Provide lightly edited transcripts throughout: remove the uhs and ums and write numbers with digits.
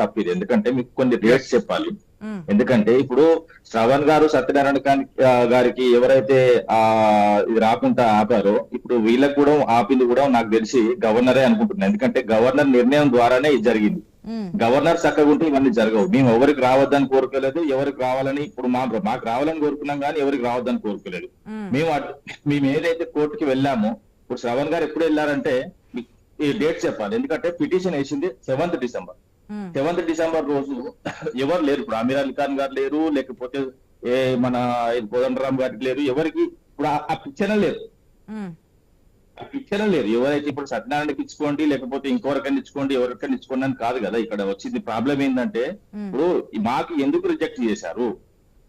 తప్పిది. ఎందుకంటే మీకు కొన్ని డేట్స్ చెప్పాలి. ఎందుకంటే ఇప్పుడు శ్రవణ్ గారు సత్యనారాయణ గారికి ఎవరైతే ఇది రాకుండా ఆపారో ఇప్పుడు వీళ్ళకి కూడా ఆపింది కూడా నాకు తెలిసి గవర్నరే అనుకుంటున్నాను. ఎందుకంటే గవర్నర్ నిర్ణయం ద్వారానే ఇది జరిగింది. గవర్నర్ చక్కగా ఉంటే ఇవన్నీ జరగవు. మేము ఎవరికి రావద్దని కోరుకోలేదు, ఎవరికి రావాలని ఇప్పుడు మాకు రావాలని కోరుకున్నాం కానీ ఎవరికి రావద్దని కోరుకోలేదు. మేము ఏదైతే కోర్టుకి వెళ్ళామో ఇప్పుడు శ్రవణ్ గారు ఎప్పుడు వెళ్ళారంటే ఈ డేట్ చెప్పాలి. ఎందుకంటే పిటిషన్ వేసింది 7th డిసెంబర్. 7th డిసెంబర్ రోజు ఎవరు లేరు. ఇప్పుడు అమీర్ అలీ ఖాన్ గారు లేరు, లేకపోతే మన కోదండరామ్ గారికి లేరు, ఎవరికి ఇప్పుడు ఆ పిక్చర్ లేదు. ఆ పిక్చర్ లేరు. ఎవరైతే ఇప్పుడు సత్యనారాయణకి ఇచ్చుకోండి లేకపోతే ఇంకొకరికైనా ఇచ్చుకోండి ఎవరికైనా ఇచ్చుకోండి అని కాదు కదా ఇక్కడ వచ్చింది. ప్రాబ్లం ఏంటంటే ఇప్పుడు మాకు ఎందుకు రిజెక్ట్ చేశారు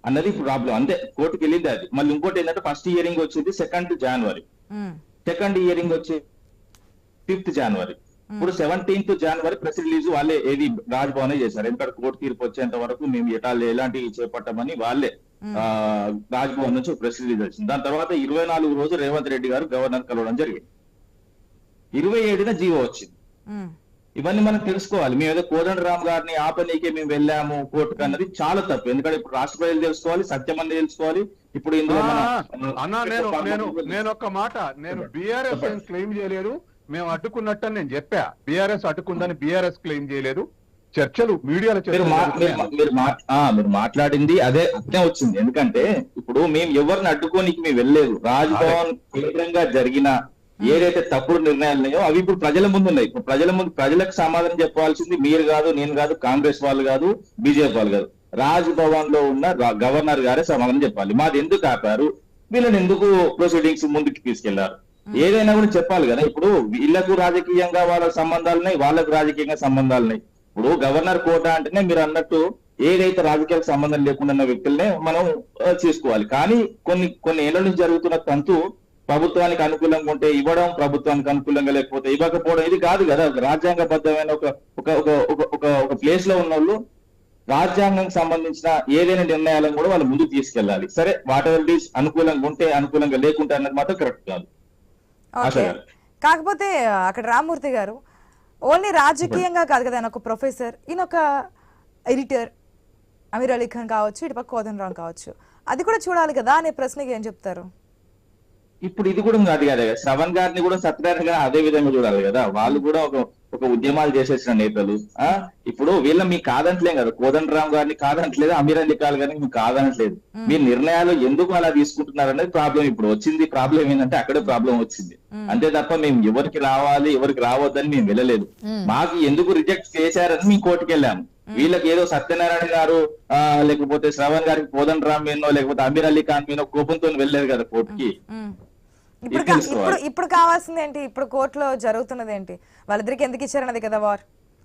అన్నది ప్రాబ్లం. అంతే, కోర్టుకి వెళ్ళింది అది. మళ్ళీ ఇంకోటి ఏంటంటే ఫస్ట్ హియరింగ్ వచ్చింది 2nd జనవరి, సెకండ్ హియరింగ్ వచ్చి 5th జనవరి. ఇప్పుడు 17th జనవరి ప్రెస్ రిలీజ్ వాళ్ళే ఏది రాజ్భవనే చేశారు. ఎందుకంటే కోర్టు తీర్పు వచ్చేంత వరకు మేము ఎలాంటివి చేపట్టమని వాళ్ళే రాజ్భవన్ నుంచి ప్రెస్ రిలీజ్ వచ్చింది. దాని తర్వాత 24 రోజు రేవంత్ రెడ్డి గారు గవర్నర్ కలవడం జరిగింది. 27న జీవో వచ్చింది. ఇవన్నీ మనం తెలుసుకోవాలి. మేము ఏదో కోదండరామ్ గారిని ఆపనీకే మేము వెళ్ళాము కోర్టుకు అన్నది చాలా తప్పు. ఎందుకంటే ఇప్పుడు రాష్ట్ర ప్రజలు తెలుసుకోవాలి, సత్యం అని తెలుసుకోవాలి. ఇప్పుడు ఇందులో నేను ఒక మాట, నేను బీఆర్ఎస్ క్లెయిమ్ చేయలేదు, మేము అడ్డుకున్నట్టు నేను చెప్పా. బీఆర్ఎస్ అడ్డుకుందని బీఆర్ఎస్ క్లెయిమ్ చేయలేదు. చర్చలు మీడియాలో మీరు మాట్లాడింది అదే వచ్చింది. ఎందుకంటే ఇప్పుడు మేము ఎవరిని అడ్డుకోనికి మేము వెళ్ళలేదు. రాజ్భవన్ కేంద్రంగా జరిగిన ఏదైతే తప్పుడు నిర్ణయాలు ఉన్నాయో అవి ఇప్పుడు ప్రజల ముందు ఉన్నాయి. ఇప్పుడు ప్రజలకు సమాధానం చెప్పాల్సింది మీరు కాదు, నేను కాదు, కాంగ్రెస్ వాళ్ళు కాదు, బీజేపీ వాళ్ళు కాదు. రాజ్భవన్ లో ఉన్న గవర్నర్ గారే సమాధానం చెప్పాలి. మాది ఎందుకు ఆపారు, వీళ్ళని ఎందుకు ప్రొసీడింగ్స్ ముందుకు తీసుకెళ్లారు, ఏదైనా కూడా చెప్పాలి కదా. ఇప్పుడు వీళ్లకు రాజకీయంగా వాళ్ళ సంబంధాలు ఉన్నాయి, వాళ్ళకు రాజకీయంగా సంబంధాలు ఉన్నాయి. ఇప్పుడు గవర్నర్ కోట అంటేనే మీరు అన్నట్టు ఏదైతే రాజకీయాలకు సంబంధం లేకుండా ఉన్న వ్యక్తులనే మనం చేసుకోవాలి. కానీ కొన్ని ఏళ్ల నుంచి జరుగుతున్న తంతు ప్రభుత్వానికి అనుకూలంగా ఉంటే ఇవ్వడం, ప్రభుత్వానికి అనుకూలంగా లేకపోతే ఇవ్వకపోవడం ఇది కాదు కదా. రాజ్యాంగబద్ధమైన ఒక ప్లేస్ లో ఉన్న వాళ్ళు రాజ్యాంగానికి సంబంధించిన ఏదైనా నిర్ణయాలను కూడా వాళ్ళు ముందుకు తీసుకెళ్లాలి. సరే, వాట్ ఎవర్ ఇట్ ఈస్ అనుకూలంగా ఉంటే అనుకూలంగా లేకుంటే అన్నది మాత్రం కరెక్ట్ కాదు. కాకపోతే అక్కడ రామ్మూర్తి గారు ఓన్లీ రాజకీయంగా కాదు కదా, ఆయన ఒక ప్రొఫెసర్, ఈయన ఒక ఎడిటర్, అమీర్ అలీ ఖాన్ కావచ్చు, ఇటు పక్క కోదండరామ్ కావచ్చు, అది కూడా చూడాలి కదా అనే ప్రశ్నకి ఏం చెప్తారు? ఇప్పుడు ఇది కూడా అది కదా, శ్రవణ్ గారిని కూడా సత్యనారాయణ గారు అదే విధంగా చూడాలి కదా. వాళ్ళు కూడా ఒక ఉద్యమాలు చేసేసిన నేతలు. ఇప్పుడు వీళ్ళ మీకు కాదంటలేదు కదా, కోదండరామ్ గారిని కాదంటలేదు, అమీర్ అలీ ఖాన్ గారిని మీకు కాదనట్లేదు. మీ నిర్ణయాలు ఎందుకు అలా తీసుకుంటున్నారు అనేది ప్రాబ్లం. ఇప్పుడు వచ్చింది ప్రాబ్లం ఏంటంటే అక్కడే ప్రాబ్లం వచ్చింది. అంతే తప్ప మేము ఎవరికి రావాలి ఎవరికి రావద్దని మేము వెళ్ళలేదు. మాకు ఎందుకు రిజెక్ట్ చేశారని మేము కోర్టుకు వెళ్ళాము. వీళ్ళకి ఏదో సత్యనారాయణ గారు లేకపోతే శ్రవణ్ గారికి కోదండరామ్ మీనో లేకపోతే అమీర్ అలీ ఖాన్ మీనో కోపంతో వెళ్ళలేదు కదా కోర్టుకి. ఇప్పుడు కావాల్సింది ఏంటి? ఇప్పుడు కోర్టులో జరుగుతున్నది ఏంటి? వాళ్ళిద్దరికి ఎందుకు ఇచ్చారన్నది కదా వార్.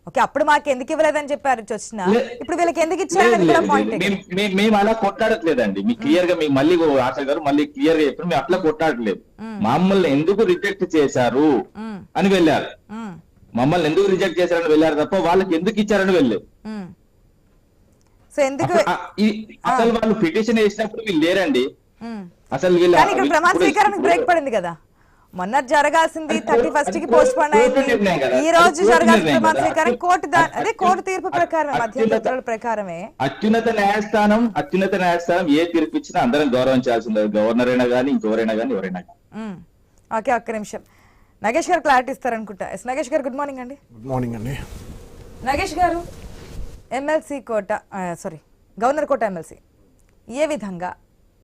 ఓకే, అప్పుడు మాకు ఎందుకు ఇవ్వలేదని చెప్పారు వచ్చిన, ఇప్పుడు వీళ్ళకి ఎందుకు ఇచ్చారన్నది కూడా పాయింట్. మేము అలా కొట్టాడట్లేదండి. మీకు క్లియర్ గా మీకు మళ్ళీ ఆశ గారు మళ్ళీ క్లియర్ గా చెప్పారు, మేము అట్లా కొట్టాడట్లేదు. మమ్మల్ని ఎందుకు రిజెక్ట్ చేశారు అని వెళ్ళారు. మమ్మల్ని ఎందుకు రిజెక్ట్ చేశారని వెళ్ళారు తప్ప వాళ్ళకి ఎందుకు ఇచ్చారని వెళ్ళలేదు. అసలు వాళ్ళు పిటిషన్ వేసినప్పుడు వీళ్ళు లేరండి. అసలు ఇక్కడ ప్రమాణ స్వీకారానికి బ్రేక్ పడింది కదా. మొన్న జరగాల్సింది 31st కి పోస్ట్ పోన్ అయింది. ఈ రోజు జరగాల్సిన ప్రమాణ స్వీకారం కోర్టు తీర్పు ప్రకారం, మధ్యంతరాల ప్రకారమే. అత్యున్నత న్యాయస్థానం ఏ తీర్పు ఇచ్చినా అందరం గౌరవించాల్సిందే, గవర్నర్ అయినా కానీ ఇంకెవరైనా కానీ ఎవరైనా కానీ. ఓకే, ఒక్క నిమిషం. నగేష్ గారు క్లారిటీ ఇస్తారనుకుంటా. ఎస్ నగేష్ గారు, గుడ్ మార్నింగ్ అండి. గుడ్ మార్నింగ్ అండి. నగేష్ గారు, ఎమ్మెల్సీ కోట గవర్నర్ కోట ఎమ్మెల్సీ ఏ విధంగా